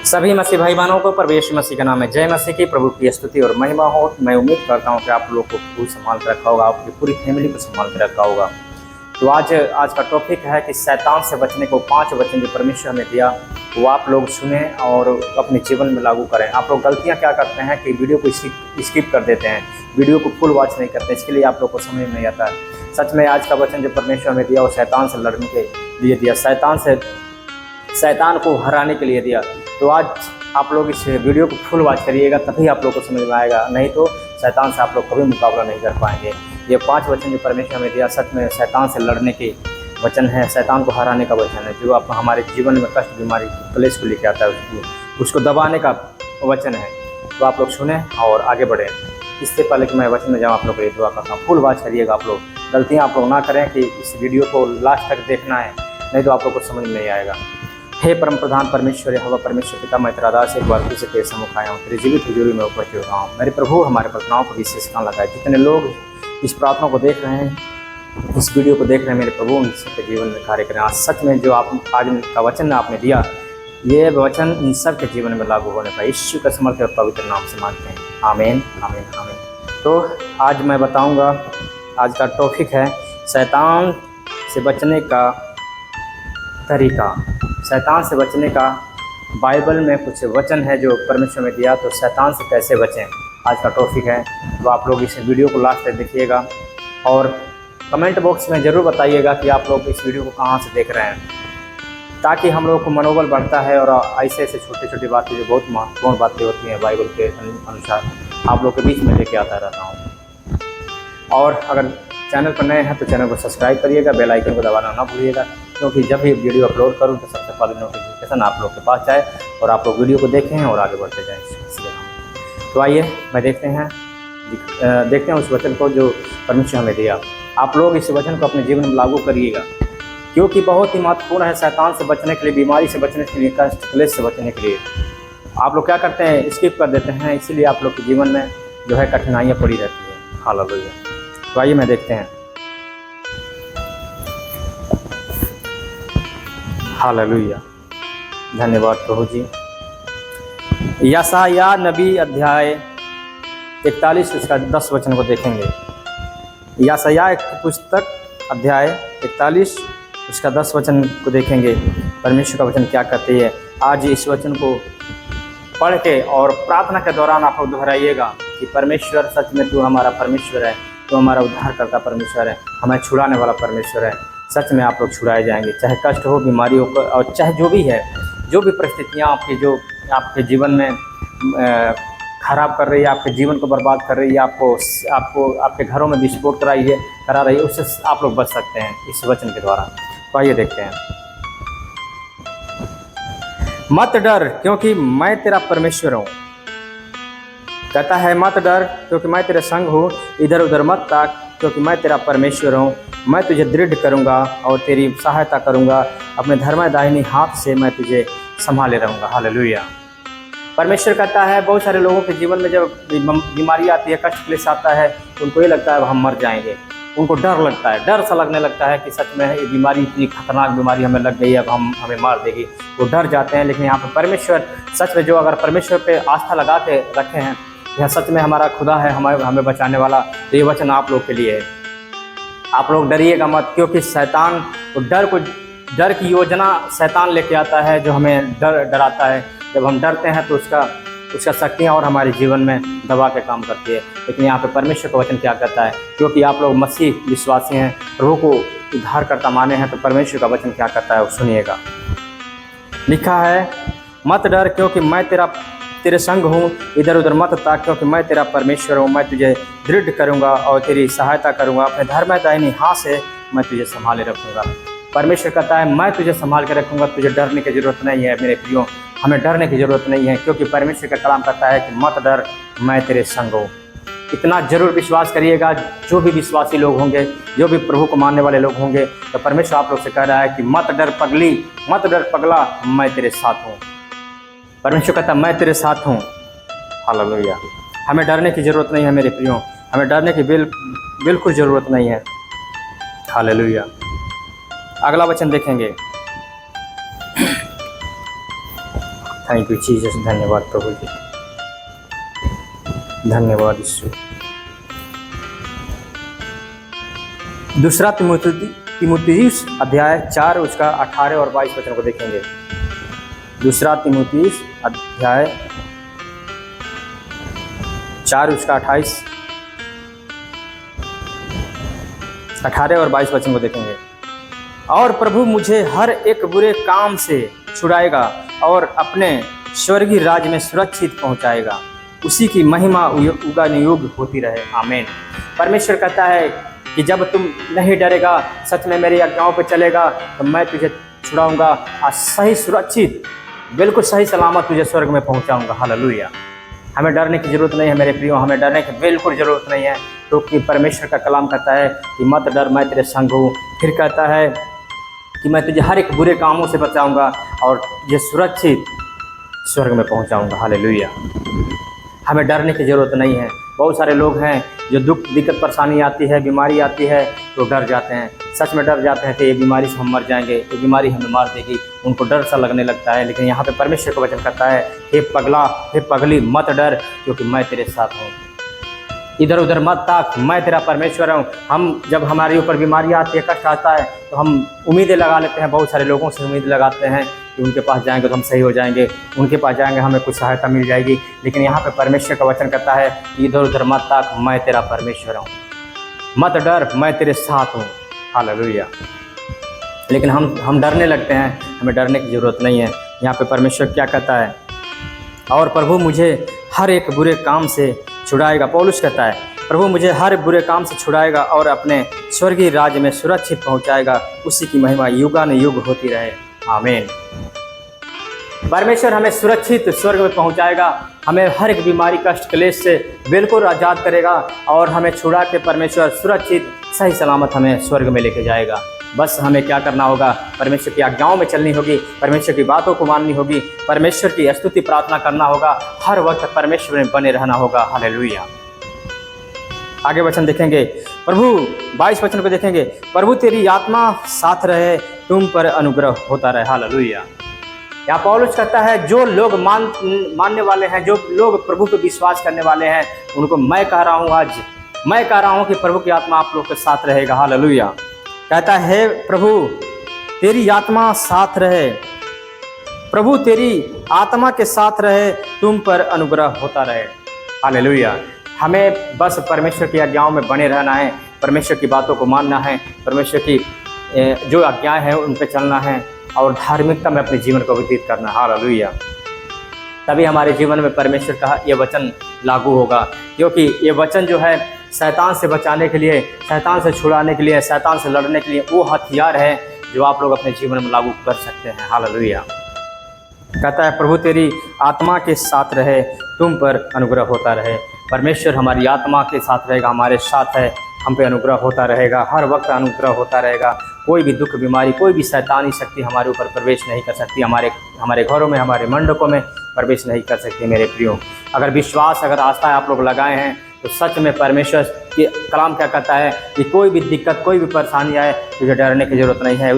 सभी मसीह भाई बहनों को प्रभु यीशु मसीह का नाम है। जय मसीह की। प्रभु की स्तुति और महिमा हो। मैं उम्मीद करता हूँ कि आप लोग को खूब संभाल के रखा होगा, आपकी पूरी फैमिली को संभाल के रखा होगा। तो आज का टॉपिक है कि शैतान से बचने को 5 वचन जो परमेश्वर ने दिया वो आप लोग सुने और अपने जीवन में लागू करें। आप लोग गलतियाँ क्या करते हैं कि वीडियो को स्किप कर देते हैं, वीडियो को फुल वॉच नहीं करते, इसके लिए आप लोग को समझ नहीं आता है। सच में आज का वचन जो परमेश्वर ने दिया वो शैतान से लड़ने के लिए दिया, शैतान को हराने के लिए दिया। तो आज आप लोग इस वीडियो को फुल वॉच करिएगा, तभी आप लोग को समझ में आएगा, नहीं तो शैतान से आप लोग कभी मुकाबला नहीं कर पाएंगे। ये 5 वचन जो परमेश्वर ने दिया सच में शैतान से लड़ने के वचन है, शैतान को हराने का वचन है, जो आप हमारे जीवन में कष्ट, बीमारी, क्लेश को लेकर आता है, उसको दबाने का वचन है। तो आप लोग सुने और आगे बढ़ें। इससे पहले कि मैं वचन में जाऊँ, आप लोग के लिए दुआ करता हूँ। फुल वॉच करिएगा, आप लोग गलतियाँ आप लोग ना करें कि इस वीडियो को लास्ट तक देखना है, नहीं तो आप लोग को समझ में नहीं आएगा। हे परम प्रधान परमेश्वर, हवा परमेश्वर पिता, मैं तेरा दास एक बार फिर से तेरे सम्मुख आया हूँ, तेरी जीवित हुजूरी में उपस्थित हो रहा हूँ। मेरे प्रभु हमारे प्रार्थनाओं को विशेष कान लगाए। जितने लोग इस प्रार्थना को देख रहे हैं, इस वीडियो को देख रहे हैं, मेरे प्रभु उन सबके जीवन में कार्य करें। आज सच में जो आप आज का वचन आपने दिया, ये वचन इन सब के जीवन में लागू होने का यीशु का समर्थ और पवित्र नाम से मांगते हैं। आमीन आमीन आमीन। तो आज मैं बताऊँगा, आज का टॉपिक है शैतान से बचने का तरीका। शैतान से बचने का बाइबल में कुछ वचन है जो परमेश्वर ने दिया, तो शैतान से कैसे बचें आज का टॉपिक है। तो आप लोग इस वीडियो को लास्ट तक देखिएगा और कमेंट बॉक्स में ज़रूर बताइएगा कि आप लोग इस वीडियो को कहाँ से देख रहे हैं, ताकि हम लोग को मनोबल बढ़ता है और ऐसे ऐसे छोटी छोटी बातें जो बहुत महत्वपूर्ण बातें होती हैं बाइबल के अनुसार आप लोग के बीच में लेके आता रहता हूँ। और अगर चैनल पर नए हैं तो चैनल को सब्सक्राइब करिएगा, बेल आइकन को दबाना ना भूलिएगा, क्योंकि जब भी वीडियो अपलोड करूं तो सबसे पहले नोटिफिकेशन आप लोग के पास जाए और आप लोग वीडियो को देखें और आगे बढ़ते जाएं। तो आइए मैं देखते हैं उस वचन को जो परमेश्वर हमें दिया। आप लोग इस वचन को अपने जीवन में लागू करिएगा, क्योंकि बहुत ही महत्वपूर्ण है शैतान से बचने के लिए, बीमारी से बचने के लिए, कष्ट क्लेश से बचने के लिए। आप लोग क्या करते हैं, स्किप कर देते हैं, इसीलिए आप लोग के जीवन में जो है कठिनाइयाँ पड़ी रहती हैं। हालेलुया। तो आइए मैं देखते हैं। हालेलुया, धन्यवाद प्रभु जी। यशायाह नबी अध्याय 41 उसका 10 वचन को देखेंगे। यशायाह की पुस्तक अध्याय 41 उसका 10 वचन को देखेंगे। परमेश्वर का वचन क्या कहते हैं। आज इस वचन को पढ़ के और प्रार्थना के दौरान आप लोग दोहराइएगा कि परमेश्वर सच में तू हमारा परमेश्वर है, तो हमारा उद्धार करता परमेश्वर है, हमें छुड़ाने वाला परमेश्वर है। सच में आप लोग छुड़ाए जाएंगे, चाहे कष्ट हो, बीमारी हो, और चाहे जो भी है, जो भी परिस्थितियाँ आपके जीवन में खराब कर रही है, आपके जीवन को बर्बाद कर रही है, आपको आपके घरों में विस्फोट करा रही है, उससे आप लोग बच सकते हैं इस वचन के द्वारा। तो आइए देखते हैं। मत डर क्योंकि मैं तेरा परमेश्वर हूँ। कहता है मत डर क्योंकि मैं तेरे संग हूँ, इधर उधर मत ताक क्योंकि मैं तेरा परमेश्वर हूँ। मैं तुझे दृढ़ करूँगा और तेरी सहायता करूँगा, अपने धर्म दाहिनी हाथ से मैं तुझे संभाले रहूँगा। हालेलुया। परमेश्वर कहता है बहुत सारे लोगों के जीवन में जब बीमारी आती है, कष्ट क्लेश आता है, तो उनको ये लगता है हम मर जाएंगे। उनको डर लगता है, डर सा लगने लगता है कि सच में ये बीमारी इतनी खतरनाक बीमारी हमें लग गई है, अब हमें मार देगी। वो डर जाते हैं। लेकिन यहाँ पर परमेश्वर सच में, जो अगर परमेश्वर पे आस्था लगा के रखे हैं, यह सच में हमारा खुदा है, हमें बचाने वाला, तो ये वचन आप लोग के लिए है। आप लोग डरिएगा मत, क्योंकि शैतान डर की योजना शैतान लेके आता है, जो हमें डराता है। जब हम डरते हैं तो उसका शक्तियाँ और हमारे जीवन में दबा के काम करती है। लेकिन यहाँ पे परमेश्वर का वचन क्या कहता है, क्योंकि आप लोग मसीह विश्वासी हैं, प्रभु को उद्धारकर्ता माने हैं, तो परमेश्वर का वचन क्या कहता है वो सुनिएगा। लिखा है मत डर क्योंकि मैं तेरे संग हूँ, इधर उधर मत ताक क्योंकि मैं तेरा परमेश्वर हूँ। मैं तुझे दृढ़ करूँगा और तेरी सहायता करूँगा, अपने धर्म दाहिनी हाथ से मैं तुझे संभाले रखूँगा। परमेश्वर कहता है मैं तुझे संभाल के रखूँगा, तुझे डरने की ज़रूरत नहीं है। मेरे प्रियो, हमें डरने की ज़रूरत नहीं है, क्योंकि परमेश्वर का कलाम कहता है कि मत डर, मैं तेरे संग हूँ। इतना जरूर विश्वास करिएगा। जो भी विश्वासी लोग होंगे, जो भी प्रभु को मानने वाले लोग होंगे, तो परमेश्वर आप लोग से कह रहा है कि मत डर पगली, मत डर पगला, मैं तेरे साथ हूँ। परमेश्वर कहता है मैं तेरे साथ हूँ। हालेलुया। हमें डरने की ज़रूरत नहीं है मेरे प्रियो, हमें डरने की बिल्कुल ज़रूरत नहीं है। हालेलुया। अगला वचन देखेंगे। थैंक यू जीसस, धन्यवाद प्रभु जी, धन्यवाद यीशु। दूसरा तीमुथियुस अध्याय 4 उसका 18 और 22 वचन को देखेंगे। दूसरा तीमुथियुस अध्याय 4 उसका 18 और 22 वचन को देखेंगे। और प्रभु मुझे हर एक बुरे काम से छुड़ाएगा और अपने स्वर्गीय राज्य में सुरक्षित पहुंचाएगा, उसी की महिमा युगानुयुग होती रहे, आमीन। परमेश्वर कहता है कि जब तुम नहीं डरेगा, सच में मेरी आज्ञाओं पर चलेगा, तो मैं तुझे छुड़ाऊंगा और सही सुरक्षित, बिल्कुल सही सलामत तुझे स्वर्ग में पहुंचाऊंगा। हालेलुया। हमें डरने की ज़रूरत नहीं है मेरे प्रियो, हमें डरने की बिल्कुल ज़रूरत नहीं है, क्योंकि परमेश्वर का कलाम कहता है कि मत डर, मैं तेरे संग हूँ। फिर कहता है कि मैं तुझे हर एक बुरे कामों से बचाऊंगा और ये सुरक्षित स्वर्ग में पहुंचाऊंगा। हालेलुया। हमें डरने की ज़रूरत नहीं है। बहुत सारे लोग हैं जो दुख, दिक्कत, परेशानी आती है, बीमारी आती है तो डर जाते हैं, सच में डर जाते हैं कि ये बीमारी से हम मर जाएंगे, ये बीमारी हमें मार देगी, उनको डर सा लगने लगता है। लेकिन यहाँ पे परमेश्वर का वचन कहता है, हे पगला, हे पगली, मत डर, क्योंकि मैं तेरे साथ हूँ। इधर उधर मत ताक, मैं तेरा परमेश्वर हूँ। हम जब हमारे ऊपर बीमारी आती है, कष्ट आता है, तो हम उम्मीदें लगा लेते हैं, बहुत सारे लोगों से उम्मीद लगाते हैं कि उनके पास जाएंगे तो हम सही हो जाएंगे, उनके पास जाएंगे हमें कुछ सहायता मिल जाएगी। लेकिन यहाँ पे परमेश्वर का वचन कहता है कि इधर उधर मत ताक, मैं तेरा परमेश्वर हूँ, मत डर, मैं तेरे साथ हूँ। हालेलुया। लेकिन हम डरने लगते हैं, हमें डरने की ज़रूरत नहीं है। यहाँ पे परमेश्वर क्या कहता है, और प्रभु मुझे हर एक बुरे काम से छुड़ाएगा। पौलुस कहता है, प्रभु मुझे हर बुरे काम से छुड़ाएगा और अपने स्वर्गीय राज्य में सुरक्षित पहुंचाएगा, उसी की महिमा युगानुयुग होती रहे, आमीन। परमेश्वर हमें सुरक्षित स्वर्ग में पहुंचाएगा, हमें हर एक बीमारी, कष्ट, क्लेश से बिल्कुल आज़ाद करेगा और हमें छुड़ा के परमेश्वर सुरक्षित सही सलामत हमें स्वर्ग में लेके जाएगा। बस हमें क्या करना होगा, परमेश्वर की आज्ञाओं में चलनी होगी, परमेश्वर की बातों को माननी होगी, परमेश्वर की स्तुति प्रार्थना करना होगा, हर वक्त परमेश्वर में बने रहना होगा। हालेलुया। आगे वचन देखेंगे, प्रभु 22 वचन को देखेंगे, प्रभु तेरी आत्मा साथ रहे, तुम पर अनुग्रह होता रहे। हालेलुया। यहाँ पौलुस कहता है, जो लोग मानने वाले हैं, जो लोग प्रभु पे विश्वास करने वाले हैं, उनको मैं कह रहा हूँ, आज मैं कह रहा हूँ कि प्रभु की आत्मा आप लोग के साथ रहेगा। हालेलुया। कहता है, प्रभु तेरी आत्मा साथ रहे, प्रभु तेरी आत्मा के साथ रहे, तुम पर अनुग्रह होता रहे। हालेलुया। हमें बस परमेश्वर की आज्ञाओं में बने रहना है, परमेश्वर की बातों को मानना है, परमेश्वर की जो आज्ञाएं हैं उन पर चलना है और धार्मिकता में अपने जीवन को व्यतीत करना। हालेलुया। तभी हमारे जीवन में परमेश्वर का ये वचन लागू होगा, क्योंकि ये वचन जो है शैतान से बचाने के लिए, शैतान से छुड़ाने के लिए, शैतान से लड़ने के लिए वो हथियार है जो आप लोग अपने जीवन में लागू कर सकते हैं। हालेलुया। कहता है, प्रभु तेरी आत्मा के साथ रहे, तुम पर अनुग्रह होता रहे। परमेश्वर हमारी आत्मा के साथ रहेगा, हमारे साथ है, हम पे अनुग्रह होता रहेगा, हर वक्त अनुग्रह होता रहेगा। कोई भी दुख, बीमारी, कोई भी शैतानी शक्ति हमारे ऊपर प्रवेश नहीं कर सकती, हमारे घरों में, हमारे मंडपों में प्रवेश नहीं कर सकती। मेरे प्रियो, अगर विश्वास, अगर आस्था आप लोग लगाए हैं तो सच में परमेश्वर के कलाम क्या कहता है कि कोई भी दिक्कत, कोई भी परेशानी आए, तुझे डरने की ज़रूरत नहीं है,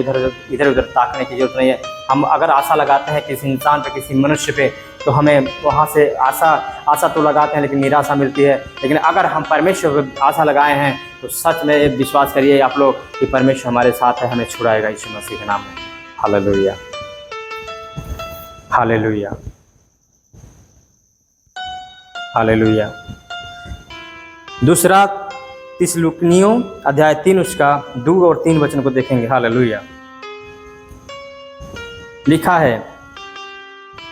इधर उधर ताकने की ज़रूरत नहीं है। हम अगर आशा लगाते हैं किसी इंसान पे, किसी मनुष्य पे, तो हमें वहाँ से आशा तो लगाते हैं लेकिन निराशा मिलती है। लेकिन अगर हम परमेश्वर पर आशा लगाए हैं तो सच में विश्वास करिए आप लोग कि परमेश्वर हमारे साथ है, हमें छुड़ाएगा यीशु मसीह के नाम में। हालेलुया। हालेलुया। हालेलुया। दूसरा थिस्सलुनीकियों अध्याय 3 उसका 2 और 3 वचन को देखेंगे। हालेलुया। लिखा है,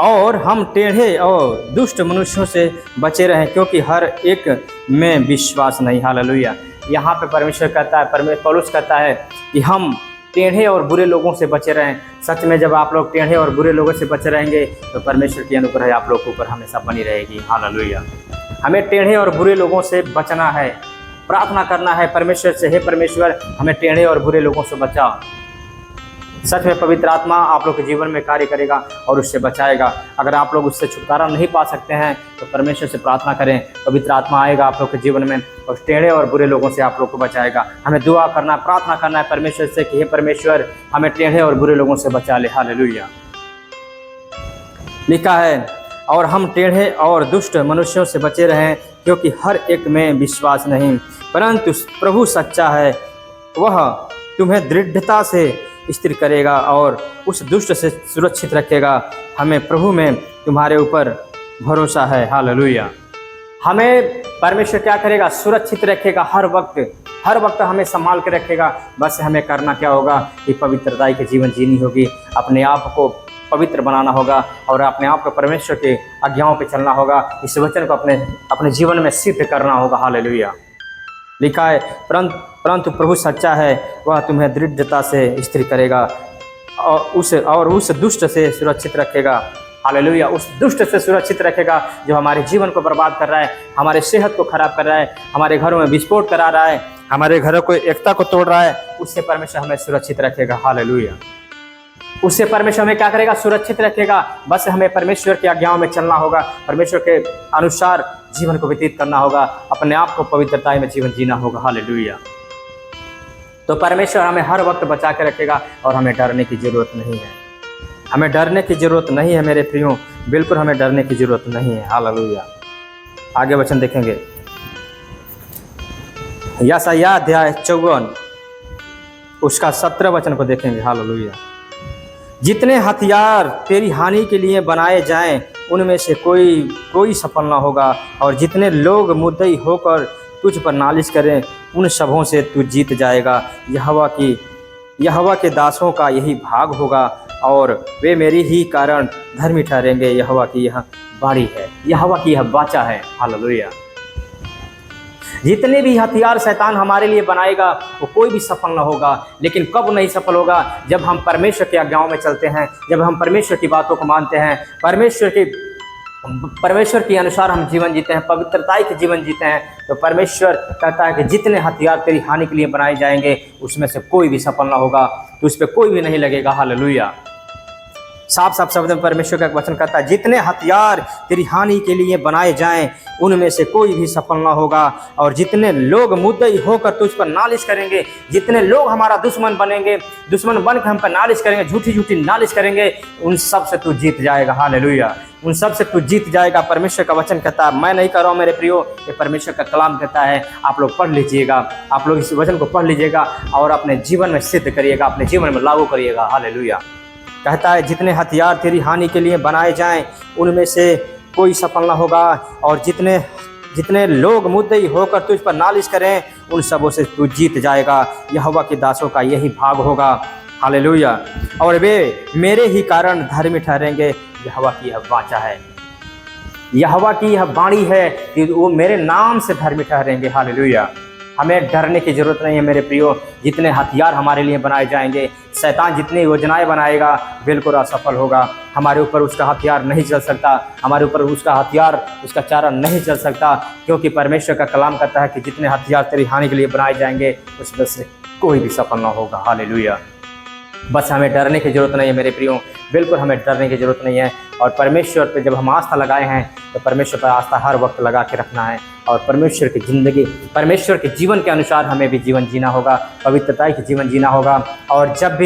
और हम टेढ़े और दुष्ट मनुष्यों से बचे रहें, क्योंकि हर एक में विश्वास नहीं। हालेलुया। यहाँ पे परमेश्वर कहता है, पौलुस कहता है कि हम टेढ़े और बुरे लोगों से बचे रहें। सच में जब आप लोग टेढ़े और बुरे लोगों से बचे रहेंगे तो परमेश्वर की अनुग्रह आप लोग के ऊपर हमेशा बनी रहेगी। हालेलुया। हमें टेढ़े और बुरे लोगों से बचना है, प्रार्थना करना है परमेश्वर से, हे परमेश्वर हमें टेढ़े और बुरे लोगों से बचा। सच में पवित्र आत्मा आप लोग के जीवन में कार्य करेगा और उससे बचाएगा। अगर आप लोग उससे छुटकारा नहीं पा सकते हैं तो परमेश्वर से प्रार्थना करें, पवित्र आत्मा आएगा आप लोग के जीवन में और टेढ़े और बुरे लोगों से आप लोग को बचाएगा। हमें दुआ करना, प्रार्थना करना है परमेश्वर से कि हे परमेश्वर हमें टेढ़े और बुरे लोगों से बचा ले। हालेलुया। लिखा है, और हम टेढ़े और दुष्ट मनुष्यों से बचे रहें, क्योंकि हर एक में विश्वास नहीं, परंतु प्रभु सच्चा है, वह तुम्हें दृढ़ता से स्थिर करेगा और उस दुष्ट से सुरक्षित रखेगा। हमें प्रभु में तुम्हारे ऊपर भरोसा है। हालेलुया। हमें परमेश्वर क्या करेगा? सुरक्षित रखेगा। हर वक्त हमें संभाल के रखेगा। बस हमें करना क्या होगा कि पवित्रता के जीवन जीनी होगी, अपने आप को पवित्र बनाना होगा और अपने आप को परमेश्वर के आज्ञाओं पे चलना होगा। इस वचन को अपने जीवन में सिद्ध करना होगा। हालेलुया। लिखा है, परंतु प्रभु सच्चा है, वह तुम्हें दृढ़ता से स्थिर करेगा और उस दुष्ट से सुरक्षित रखेगा। हालेलुया। उस दुष्ट से सुरक्षित रखेगा जो हमारे जीवन को बर्बाद कर रहा है, हमारे सेहत को खराब कर रहा है, हमारे घरों में विस्फोट करा रहा है, हमारे घरों को एकता को तोड़ रहा है, उससे परमेश्वर हमें सुरक्षित रखेगा। हालेलुया। उससे परमेश्वर हमें क्या करेगा? सुरक्षित रखेगा। बस हमें परमेश्वर की आज्ञाओं में चलना होगा, परमेश्वर के अनुसार जीवन को व्यतीत करना होगा, अपने आप को पवित्रता में जीवन जीना होगा। हालेलुया। तो परमेश्वर हमें हर वक्त बचा के रखेगा और हमें डरने की जरूरत नहीं है। हमें डरने की जरूरत नहीं है मेरे प्रियो, बिल्कुल हमें डरने की जरूरत नहीं है। हालेलुया। आगे वचन देखेंगे, यशायाह अध्याय 54 उसका 17 वचन को देखेंगे। हालेलुया। जितने हथियार तेरी हानि के लिए बनाए जाएं, उनमें से कोई सफल ना होगा, और जितने लोग मुद्दई होकर तुझ पर नालिश करें, उन सबों से तू जीत जाएगा। यहोवा के दासों का यही भाग होगा, और वे मेरी ही कारण धर्मी ठहरेंगे। यहोवा की यह बाड़ी है, यहोवा की यह वाचा है। हालेलुया। जितने भी हथियार शैतान हमारे लिए बनाएगा वो कोई भी सफल ना होगा, लेकिन कब नहीं सफल होगा? जब हम परमेश्वर की आज्ञाओं में चलते हैं, जब हम परमेश्वर की बातों को मानते हैं, परमेश्वर के अनुसार हम जीवन जीते हैं, पवित्रता के जीवन जीते हैं, तो परमेश्वर कहता है कि जितने हथियार तेरी हानि के लिए बनाए जाएंगे उसमें से कोई भी सफल ना होगा, तो उस पर कोई भी नहीं लगेगा। हालेलुया। साफ शब्द में परमेश्वर का वचन कहता है, जितने हथियार तेरी हानि के लिए बनाए जाएं उनमें से कोई भी सफल ना होगा, और जितने लोग मुद्दई होकर तुझ पर नालिश करेंगे, जितने लोग हमारा दुश्मन बनेंगे, दुश्मन बन के हम पर नालिश करेंगे, झूठी नालिश करेंगे, उन सब से तू जीत जाएगा। हालेलुया। उन सब से तू जीत जाएगा। परमेश्वर का वचन कहता है, मैं नहीं कर रहा हूँ मेरे प्रियो, ये परमेश्वर का कलाम कहता है। आप लोग पढ़ लीजिएगा, आप लोग इस वचन को पढ़ लीजिएगा और अपने जीवन में सिद्ध करिएगा, अपने जीवन में लागू करिएगा। हालेलुया। कहता है, जितने हथियार तेरी हानि के लिए बनाए जाएं उनमें से कोई सफल ना होगा, और जितने लोग मुद्दई होकर तुझ पर नालिश करें उन सबों से तू जीत जाएगा। यहोवा के दासों का यही भाग होगा। हालेलुया। और वे मेरे ही कारण धर्मी ठहरेंगे। यहोवा की यह वाचा है, यहोवा की यह वाणी है कि वो मेरे नाम से धर्मी ठहरेंगे। हालेलुया। हमें डरने की जरूरत नहीं है मेरे प्रियो। जितने हथियार हमारे लिए बनाए जाएंगे, शैतान जितनी योजनाएं बनाएगा, बिल्कुल असफल होगा। हमारे ऊपर उसका हथियार नहीं चल सकता, हमारे ऊपर उसका हथियार, उसका चारा नहीं चल सकता, क्योंकि परमेश्वर का कलाम कहता है कि जितने हथियार तेरी हानि के लिए बनाए जाएंगे उसमें से कोई भी सफल ना होगा। हालेलुया। बस हमें डरने की जरूरत नहीं है मेरे प्रियो, बिल्कुल हमें डरने की जरूरत नहीं है। और परमेश्वर पे जब हम आस्था लगाए हैं तो परमेश्वर पर आस्था हर वक्त लगा के रखना है, और परमेश्वर की ज़िंदगी, परमेश्वर के जीवन के अनुसार हमें भी जीवन जीना होगा, पवित्रता की जीवन जीना होगा। और जब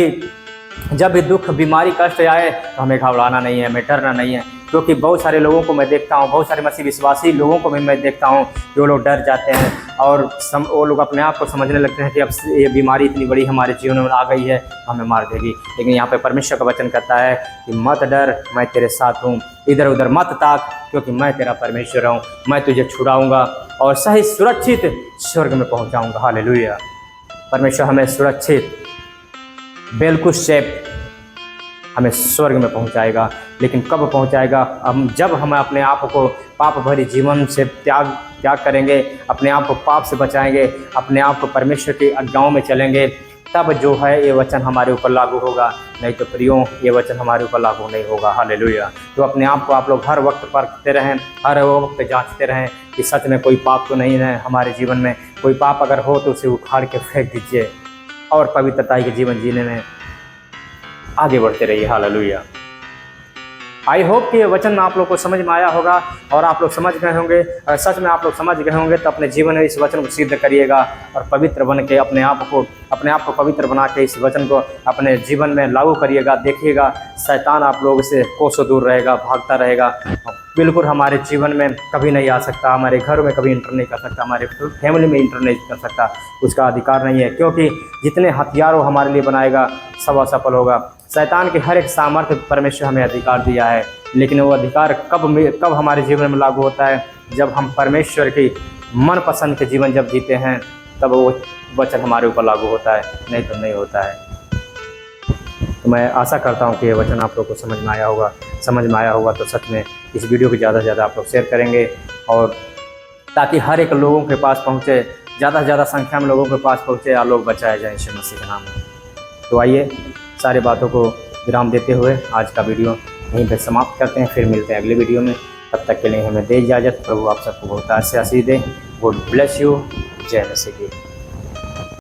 भी दुख, बीमारी, कष्ट आए तो हमें घबराना नहीं है, हमें डरना नहीं है, क्योंकि बहुत सारे लोगों को मैं देखता हूँ, बहुत सारे मसीह विश्वासी लोगों को भी मैं देखता हूँ, जो लोग डर जाते हैं और वो लोग अपने आप को समझने लगते हैं कि अब ये बीमारी इतनी बड़ी हमारे जीवन में आ गई है तो हमें मार देगी। लेकिन यहाँ पे परमेश्वर का वचन कहता है कि मत डर, मैं तेरे साथ हूँ, इधर उधर मत ताक, क्योंकि मैं तेरा परमेश्वर हूँ, मैं तुझे छुड़ाऊँगा और सही सुरक्षित स्वर्ग में पहुँचाऊँगा। हालेलुया। परमेश्वर हमें सुरक्षित, बिल्कुल सेफ हमें स्वर्ग में पहुंचाएगा। लेकिन कब पहुंचाएगा? जब हम अपने आप को पाप भरी जीवन से त्याग करेंगे, अपने आप को पाप से बचाएंगे, अपने आप को परमेश्वर की आज्ञाओं में चलेंगे, तब जो है ये वचन हमारे ऊपर लागू होगा। नहीं तो प्रियो, ये वचन हमारे ऊपर लागू नहीं होगा। हालेलुया। तो अपने आप को आप लोग हर वक्त परखते रहें, हर वक्त जांचते रहें कि सच में कोई पाप तो नहीं है हमारे जीवन में। कोई पाप अगर हो तो उसे उखाड़ के फेंक दीजिए और पवित्रता के जीवन जीने में आगे बढ़ते रहिए। हालेलुया। आई होप कि ये वचन आप लोग को समझ में आया होगा और आप लोग समझ गए होंगे। अगर सच में आप लोग समझ गए होंगे तो अपने जीवन में इस वचन को सिद्ध करिएगा और पवित्र बन के अपने आप को पवित्र बना के इस वचन को अपने जीवन में लागू करिएगा। देखिएगा शैतान आप लोगों से कोसों दूर रहेगा, भागता रहेगा। बिल्कुल हमारे जीवन में कभी नहीं आ सकता, हमारे घर में कभी इंटर नहीं कर सकता, हमारे फैमिली में इंटर नहीं कर सकता, उसका अधिकार नहीं है। क्योंकि जितने हथियार वो हमारे लिए बनाएगा सब असफल होगा। शैतान के हर एक सामर्थ्य परमेश्वर हमें अधिकार दिया है, लेकिन वो अधिकार कब हमारे जीवन में लागू होता है, जब हम परमेश्वर की मनपसंद के जीवन जब जीते हैं तब वो वचन हमारे ऊपर लागू होता है, नहीं तो नहीं होता है। तो मैं आशा करता हूँ कि ये वचन आप लोग को समझ में आया होगा। तो सच में इस वीडियो को ज़्यादा से ज़्यादा आप लोग शेयर करेंगे और ताकि हर एक लोगों के पास पहुँचे, ज़्यादा से ज़्यादा संख्या में लोगों के पास पहुँचे और लोग बचाए जाएँ यीशु मसीह के नाम में। तो आइए सारी बातों को विराम देते हुए आज का वीडियो यहीं पर समाप्त करते हैं। फिर मिलते हैं अगले वीडियो में। तब तक के लिए हमें दे इजाज़त। प्रभु आप सबको बहुत आशीष दे। God bless you. जय मसीह की।